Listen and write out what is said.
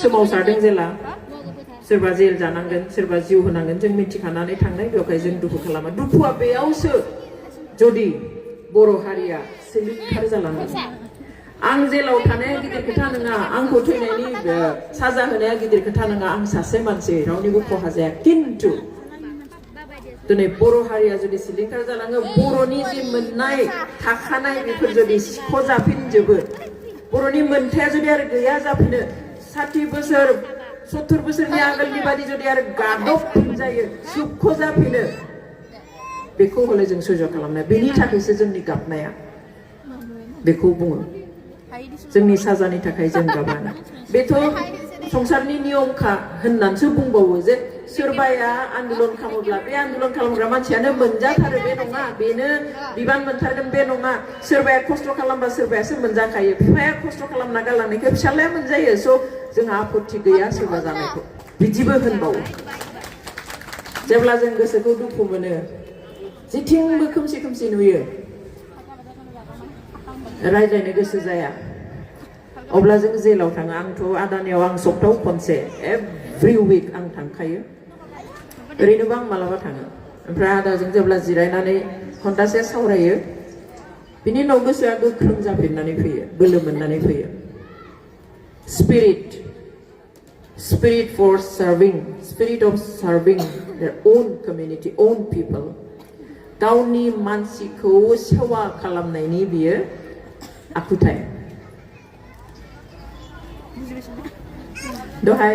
सोमावसारदों जेला सोरबा जेल जानांगोन सोरबा जिउ होनांगोन जों मिथिखानानै थांनाय बेवहाय जों दुखु खालामा दुखुआ बेयावसो जुदि बर' हारिया सिलिंखार जालाङो आं जेलाव थानाया गिदिर खोथा नङा आंखौ थैनायनि साजा होनाया गिदिर खोथा नङा आं सासे मानसि रावनिबो खहा जाया किन्तु दिनै बर' हारिया जुदि सिलिंखार जालाङो बर'नि जि मोननाय थाखानाय बेफोर जुदि सिख'जाफिनजोबो बर'नि मोनथाया जुदि आरो गैया जाफिनो 60 बोसोर 70 बोसोरनि आगोलनि बादि जुदि आरो गादबफिनजायो सुख'जाफिनो बेखौ हले जों सैज' खालामनाय बेनि थाखायसो जोंनि गाबनाया बेखौ बुङो जोंनि साजानि थाखाय जों गाबाना बेथ' संसारनि नियमखा होननानैसो बुंबावो जे सोरबाया आन्दोलन खालामोब्ला बे आन्दोलन खालामग्रा मानसियानो मोनजाथारो बे नङा बेनो बिबान मोनथारगोन बे नङा सोरबाया खस्थ' खालामबा सोरबायासो मोनजाखायो बिफाया खस्थ' खालामना गालांनायखौ फिसालाया मोनजायो स' जोंहा आपत्ति गैया सोरबा जानायखौ बिदिबो होनबावो जेब्ला जों गोसोखौ दुखु मोनो जेथिंबो खोमसि खोमसि नुयो रायज्लायनो गोसो जाया अब्ला जों जेलाव थाङो आंथ' आदानियाव आं सप्तायाव खनसे एभ्रि उइक आं थांखायो ओरैनोबो आं मालाबा थाङो ओमफ्राय आदाजों जेब्ला जिरायनानै घन्टासे सावरायो बिनि उनाव गोसोआ गोख्रों जाफिननानै फैयो बोलो मोननानै फैयो spirit for serving spirit of serving their own community own people गावनि मानसिखौ सेवा खालामनायनि बियो आखुथाय दहाय